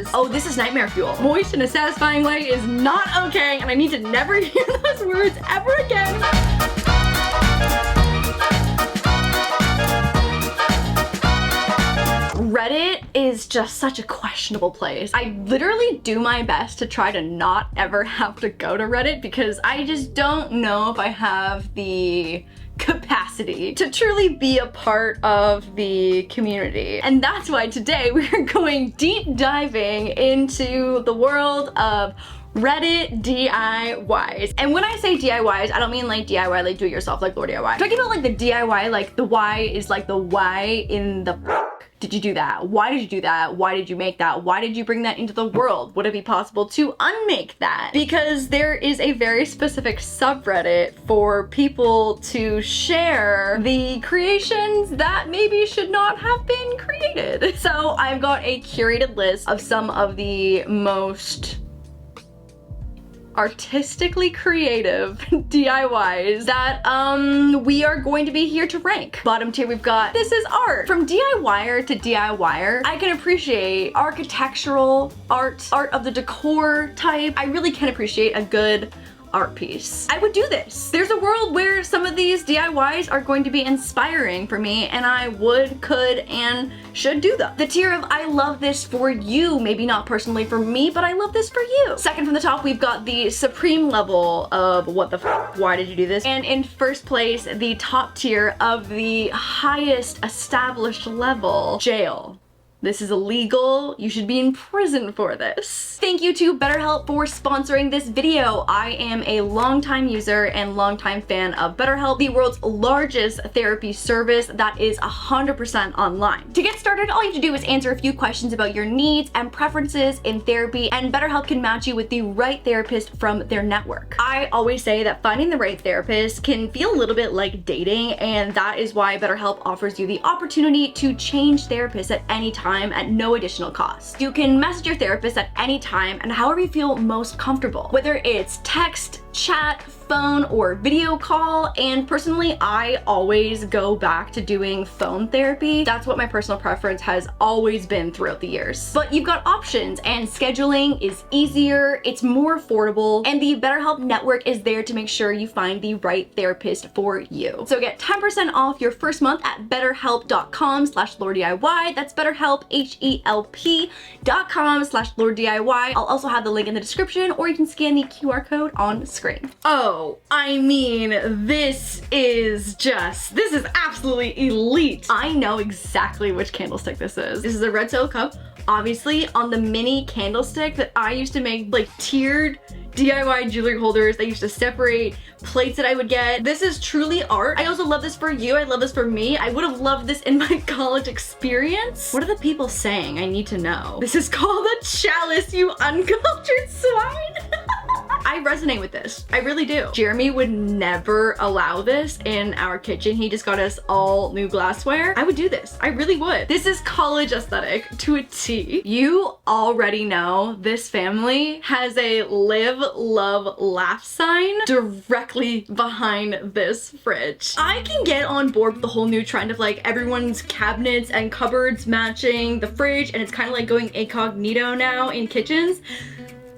is, oh, this is nightmare fuel. Moist in a satisfying way is not okay, and I need to never hear those words ever again. Reddit is just such a questionable place. I literally do my best to try to not ever have to go to Reddit because I just don't know if I have the capacity to truly be a part of the community. And that's why today we're going deep diving into the world of Reddit DIYs. And when I say DIYs, I don't mean like DIY like do it yourself like laurDIY. I'm talking about like the DIY, like the Y is like the why in the did you do that? Why did you do that? Why did you make that? Why did you bring that into the world? Would it be possible to unmake that? Because there is a very specific subreddit for people to share the creations that maybe should not have been created. So I've got a curated list of some of the most artistically creative DIYs that we are going to be here to rank. Bottom tier, we've got this is art. From DIYer to DIYer, I can appreciate architectural art, art of the decor type. I really can appreciate a good art piece. I would do this. There's a world where some of these DIYs are going to be inspiring for me, and I would, could, and should do them. The tier of I love this for you, maybe not personally for me, but I love this for you. Second from the top, we've got the supreme level of what the f, why did you do this? And in first place, the top tier of the highest established level, jail. This is illegal. You should be in prison for this. Thank you to BetterHelp for sponsoring this video. I am a longtime user and longtime fan of BetterHelp, the world's largest therapy service that is 100% online. To get started, all you have to do is answer a few questions about your needs and preferences in therapy, and BetterHelp can match you with the right therapist from their network. I always say that finding the right therapist can feel a little bit like dating, and that is why BetterHelp offers you the opportunity to change therapists at any time at no additional cost. You can message your therapist at any time and however you feel most comfortable, whether it's text, chat, phone, or video call. And personally, I always go back to doing phone therapy. That's what my personal preference has always been throughout the years. But you've got options, and scheduling is easier, it's more affordable, and the BetterHelp network is there to make sure you find the right therapist for you. So get 10% off your first month at betterhelp.com/laurDIY. That's BetterHelp, HELP.com/laurDIY. I'll also have the link in the description, or you can scan the QR code on screen. Oh, I mean, this is absolutely elite. I know exactly which candlestick this is. This is a red silk cup. Obviously, on the mini candlestick that I used to make, like tiered DIY jewelry holders, I used to separate plates that I would get. This is truly art. I also love this for you. I love this for me. I would have loved this in my college experience. What are the people saying? I need to know. This is called a chalice, you uncultured swine. I resonate with this. I really do. Jeremy would never allow this in our kitchen. He just got us all new glassware. I would do this. I really would. This is college aesthetic to a T. You already know this family has a live, love, laugh sign directly behind this fridge. I can get on board with the whole new trend of like everyone's cabinets and cupboards matching the fridge, and it's kind of like going incognito now in kitchens.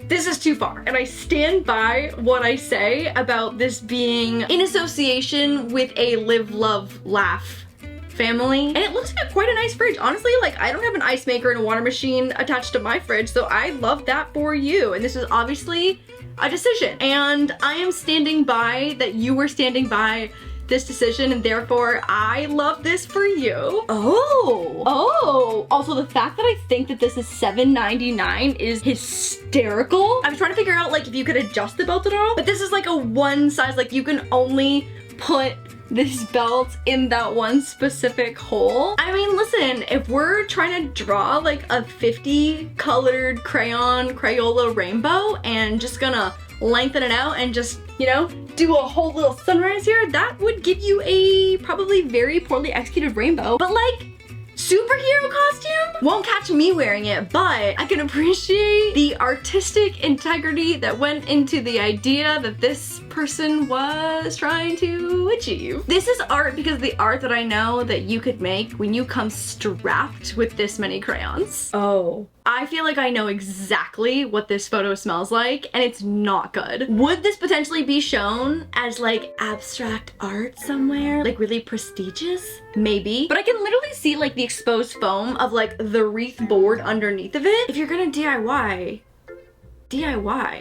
This is too far, and I stand by what I say about this being in association with a live, love, laugh family. And it looks like quite a nice fridge. Honestly, like I don't have an ice maker and a water machine attached to my fridge, so I love that for you. And this is obviously a decision, and I am standing by that you were standing by this decision, and therefore I love this for you. Oh, also the fact that I think that this is $7.99 is hysterical. I was trying to figure out like if you could adjust the belt at all, but this is like a one size, like you can only put this belt in that one specific hole. I mean, listen, if we're trying to draw like a 50 colored Crayola rainbow and just gonna lengthen it out and just, you know, do a whole little sunrise here, that would give you a probably very poorly executed rainbow. But like, superhero costume? Won't catch me wearing it, but I can appreciate the artistic integrity that went into the idea that this person was trying to achieve. This is art because of the art that I know that you could make when you come strapped with this many crayons. Oh, I feel like I know exactly what this photo smells like, and it's not good. Would this potentially be shown as like abstract art somewhere? Like really prestigious? Maybe. But I can literally see like the exposed foam of like the wreath board underneath of it. If you're gonna DIY,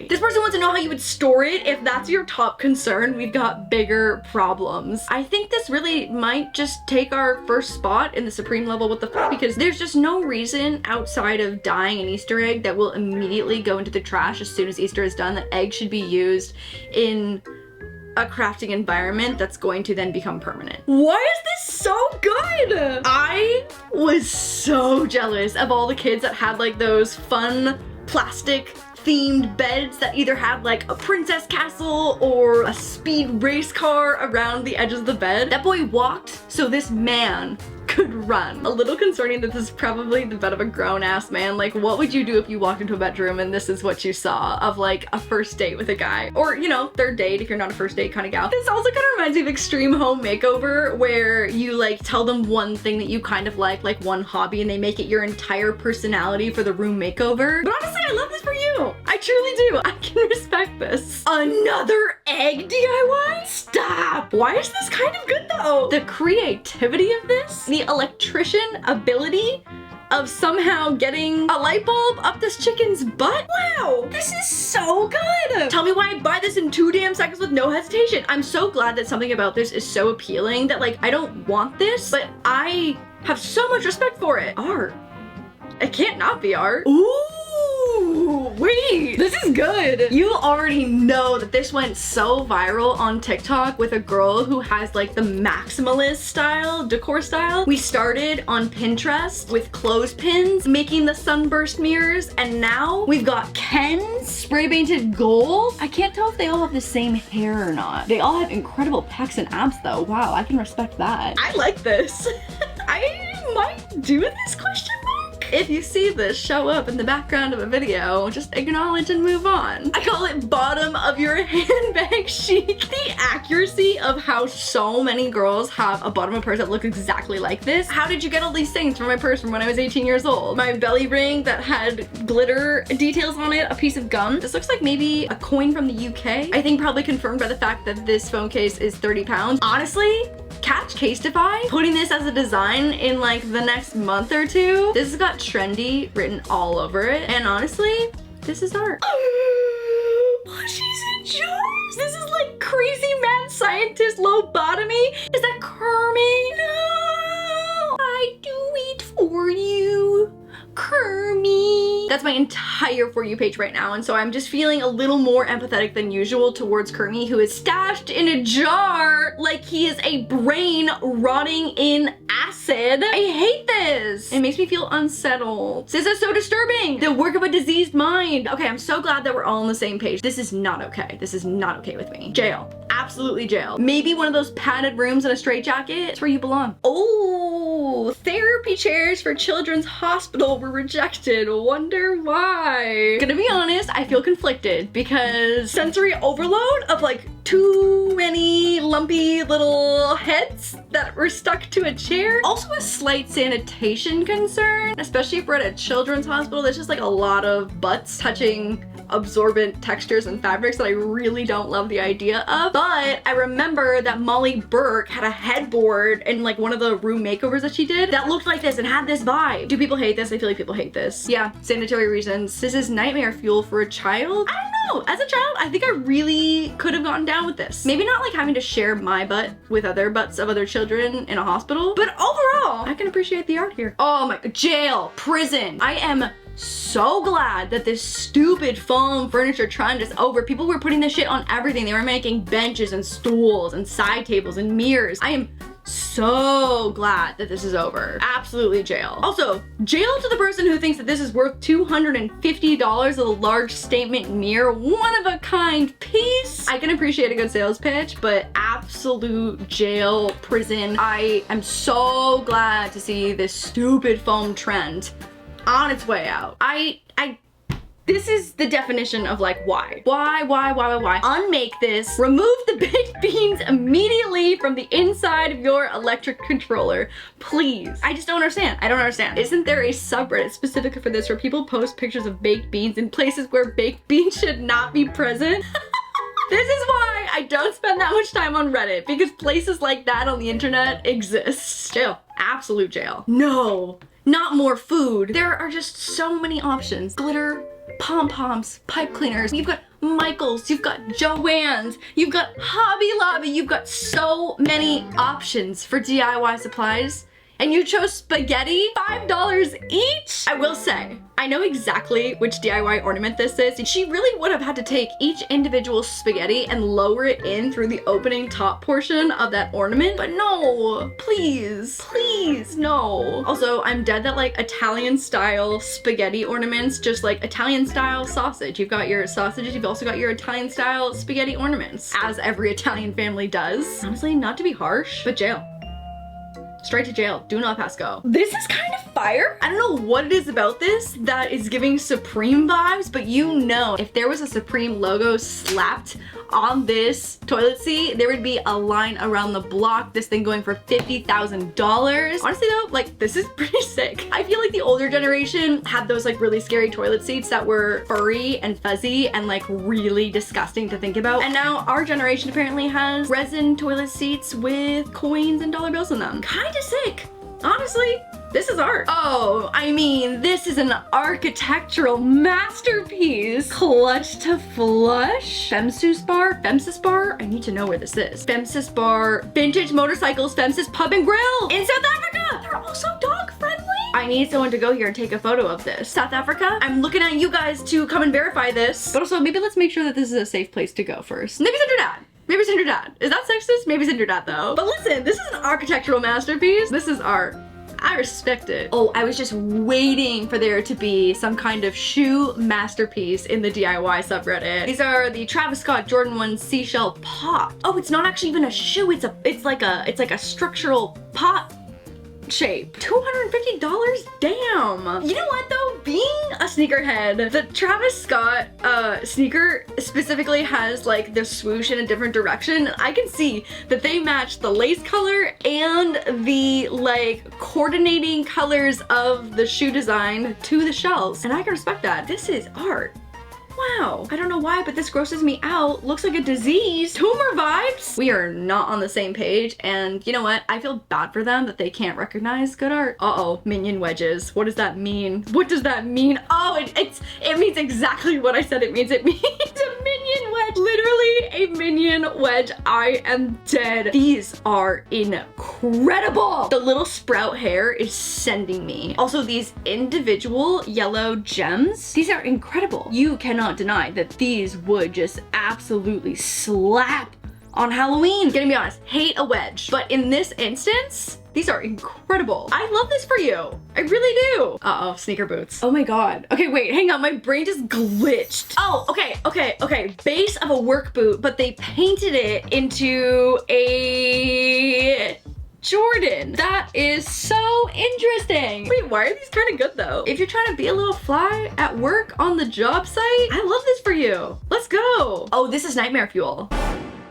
This person wants to know how you would store it. If that's your top concern, we've got bigger problems. I think this really might just take our first spot in the supreme level what the fuck, because there's just no reason outside of dyeing an Easter egg that will immediately go into the trash as soon as Easter is done that egg should be used in a crafting environment that's going to then become permanent. Why is this so good? I was so jealous of all the kids that had like those fun plastic themed beds that either had like a princess castle or a speed race car around the edges of the bed. That boy walked so this man could run. A little concerning that this is probably the bed of a grown-ass man. Like, what would you do if you walked into a bedroom and this is what you saw of like a first date with a guy? Or, you know, third date if you're not a first date kind of gal. This also kind of reminds me of Extreme Home Makeover, where you like tell them one thing that you kind of like one hobby, and they make it your entire personality for the room makeover. But honestly, I love this for you. I truly do. I can respect this. Another egg DIY? Stop. Why is this kind of good though? The creativity of this, the electrician ability of somehow getting a light bulb up this chicken's butt. Wow, this is so good. Tell me why I'd buy this in 2 damn seconds with no hesitation. I'm so glad that something about this is so appealing that like I don't want this, but I have so much respect for it. Art. It can't not be art. Ooh, wait, this is good. You already know that this went so viral on TikTok with a girl who has like the maximalist style, decor style. We started on Pinterest with clothespins, making the sunburst mirrors, and now we've got Ken's spray painted gold. I can't tell if they all have the same hair or not. They all have incredible pecs and abs though. Wow, I can respect that. I like this. I might do this, question mark? If you see this show up in the background of a video, just acknowledge and move on. I call it bottom of your handbag chic. The accuracy of how so many girls have a bottom of purse that looks exactly like this. How did you get all these things from my purse from when I was 18 years old? My belly ring that had glitter details on it, a piece of gum. This looks like maybe a coin from the UK. I think probably confirmed by the fact that this phone case is 30 pounds. Honestly, catch Casetify putting this as a design in like the next month or two. This has got trendy written all over it, and honestly, this is art. Plushies in jars. This is like crazy mad scientist lobotomy. Is that Kermit? No, I do it for you, Kermit. That's my entire For You page right now, and so I'm just feeling a little more empathetic than usual towards Kermit, who is stashed in a jar like he is a brain rotting in acid. I hate this. It makes me feel unsettled. This is so disturbing. The work of a diseased mind. Okay, I'm so glad that we're all on the same page. This is not okay. This is not okay with me. Jail. Absolutely jail. Maybe one of those padded rooms in a straitjacket. It's where you belong. Oh, therapy chairs for Children's Hospital were rejected. Wonder why? Gonna be honest, I feel conflicted because sensory overload of like too many lumpy little heads that were stuck to a chair. Also a slight sanitation concern, especially if we're at a children's hospital. There's just like a lot of butts touching absorbent textures and fabrics that I really don't love the idea of. But I remember that Molly Burke had a headboard in like one of the room makeovers that she did that looked like this and had this vibe. Do people hate this? I feel like people hate this. Yeah, sanitary reasons. This is nightmare fuel for a child. I don't know. As a child, I think I really could have gotten down with this. Maybe not like having to share my butt with other butts of other children in a hospital, but overall, I can appreciate the art here. Oh my, jail, prison. I am so glad that this stupid foam furniture trend is over. People were putting this shit on everything. They were making benches and stools and side tables and mirrors. I am so glad that this is over. Absolutely jail. Also, jail to the person who thinks that this is worth $250 of a large statement mirror, one of a kind piece. I can appreciate a good sales pitch, but absolute jail, prison. I am so glad to see this stupid foam trend on its way out. This is the definition of like why. Why? Unmake this. Remove the baked beans immediately from the inside of your electric controller. Please. I just don't understand. I don't understand. Isn't there a subreddit specifically for this where people post pictures of baked beans in places where baked beans should not be present? This is why I don't spend that much time on Reddit, because places like that on the internet exist. Jail. Absolute jail. No, not more food. There are just so many options. Glitter, pom-poms, pipe cleaners. You've got Michael's, you've got Joann's, you've got Hobby Lobby. You've got so many options for DIY supplies. And you chose spaghetti? $5 each? I will say, I know exactly which DIY ornament this is. She really would have had to take each individual spaghetti and lower it in through the opening top portion of that ornament. But no, please, no. Also, I'm dead that like Italian style spaghetti ornaments, just like Italian style sausage. You've got your sausages, you've also got your Italian style spaghetti ornaments, as every Italian family does. Honestly, not to be harsh, but jail. Straight to jail. Do not pass go. This is kind of fire. I don't know what it is about this that is giving Supreme vibes, but you know, if there was a Supreme logo slapped on this toilet seat, there would be a line around the block. This thing going for $50,000. Honestly though, like this is pretty sick. I feel like the older generation had those like really scary toilet seats that were furry and fuzzy and like really disgusting to think about. And now our generation apparently has resin toilet seats with coins and dollar bills in them. Kinda sick. Honestly, this is art. Oh, I mean, this is an architectural masterpiece. Clutch to flush. Femsus bar? I need to know where this is. Femsus bar, vintage motorcycles, Femsus pub and grill in South Africa. They're also dog friendly. I need someone to go here and take a photo of this. South Africa, I'm looking at you guys to come and verify this. But also, maybe let's make sure that this is a safe place to go first. Maybe send your dad. Maybe send your dad. Is that sexist? Maybe send your dad though. But listen, this is an architectural masterpiece. This is art. I respect it. Oh, I was just waiting for there to be some kind of shoe masterpiece in the DIY subreddit. These are the Travis Scott Jordan 1 seashell pot. Oh, it's not actually even a shoe. It's like a structural pot shape. $250? Damn. You know what though? Being a sneakerhead, the Travis Scott sneaker specifically has like the swoosh in a different direction. I can see that they match the lace color and the like coordinating colors of the shoe design to the shells. And I can respect that. This is art. Wow. I don't know why, but this grosses me out. Looks like a disease. Tumor vibes. We are not on the same page. And you know what? I feel bad for them that they can't recognize good art. Uh-oh, minion wedges. What does that mean? What does that mean? Oh, it means exactly what I said it means. It means a minion wedge. Literally a minion wedge. I am dead. These are incredible. The little sprout hair is sending me. Also, these individual yellow gems, these are incredible. You cannot deny that these would just absolutely slap on Halloween. Gonna be honest, hate a wedge, but in this instance, these are incredible. I love this for you. I really do. Uh-oh, sneaker boots. Oh my God. Okay, wait, hang on. My brain just glitched. Oh, okay. Base of a work boot, but they painted it into a Jordan. That is so interesting. Wait, why are these kind of good though? If you're trying to be a little fly at work on the job site, I love this for you. Let's go. Oh, this is nightmare fuel.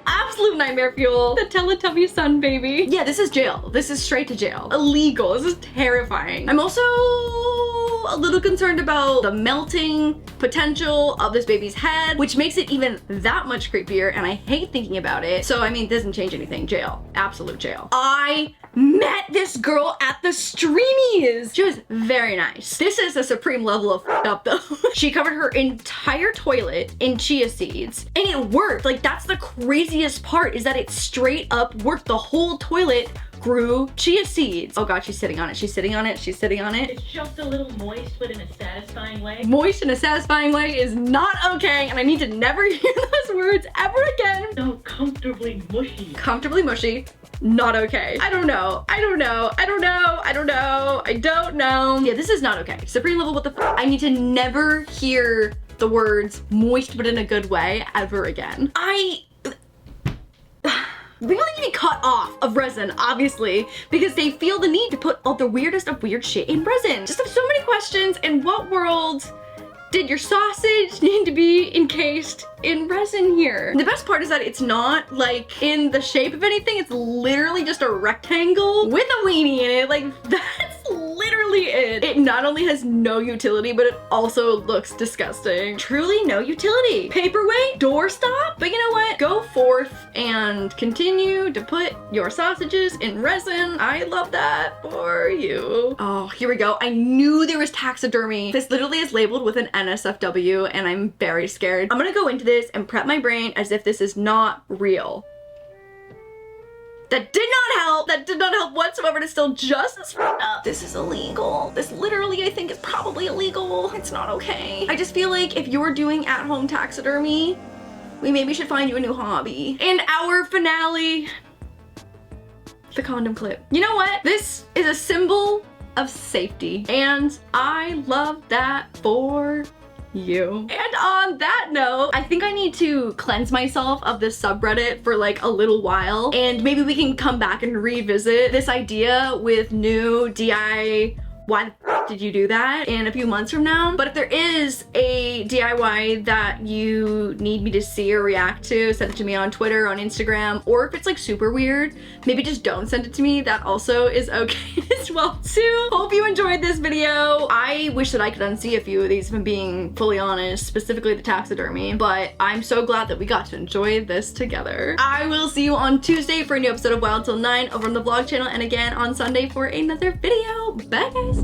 Absolute nightmare fuel. The Teletubby sun baby. Yeah, this is jail. This is straight to jail. Illegal. This is terrifying. I'm also a little concerned about the melting potential of this baby's head, which makes it even that much creepier, and I hate thinking about it. So, I mean, it doesn't change anything. Jail. Absolute jail. I met this girl at the Streamies. She was very nice. This is a supreme level of up though. She covered her entire toilet in chia seeds, and it worked. Like, that's the craziest part, is that it straight up worked. The whole toilet grew chia seeds. Oh God, she's sitting on it. She's sitting on it. She's sitting on it. It's just a little moist, but in a satisfying way. Moist in a satisfying way is not okay, and I need to never hear those words ever again. No, comfortably mushy. Comfortably mushy. Not okay. I don't know. Yeah, this is not okay. Supreme level, what the fuck? I need to never hear the words moist but in a good way ever again. We only need to cut off of resin, obviously, because they feel the need to put all the weirdest of weird shit in resin. Just have so many questions. In what world Did your sausage need to be encased in resin here? The best part is that it's not like in the shape of anything. It's literally just a rectangle with a weenie in it. Like, that's literally it. It not only has no utility, but it also looks disgusting. Truly no utility. Paperweight, doorstop. But you know what? Go forth and continue to put your sausages in resin. I love that for you. Oh, here we go. I knew there was taxidermy. This literally is labeled with an NSFW and I'm very scared. I'm gonna go into this and prep my brain as if this is not real. That did not help. That did not help whatsoever. It's still just as fucked up. This is illegal. This literally, I think, is probably illegal. It's not okay. I just feel like if you're doing at-home taxidermy, we maybe should find you a new hobby. And our finale, the condom clip. You know what? This is a symbol of safety, and I love that for you. And on that note, I think I need to cleanse myself of this subreddit for like a little while, and maybe we can come back and revisit this idea with new DIY. Why the f did you do that in a few months from now? But if there is a DIY that you need me to see or react to, send it to me on Twitter, on Instagram, or if it's like super weird, maybe just don't send it to me. That also is okay as well too. Hope you enjoyed this video. I wish that I could unsee a few of these, if I'm being fully honest, specifically the taxidermy, but I'm so glad that we got to enjoy this together. I will see you on Tuesday for a new episode of Wild Till 9 over on the vlog channel, and again on Sunday for another video. Bye guys.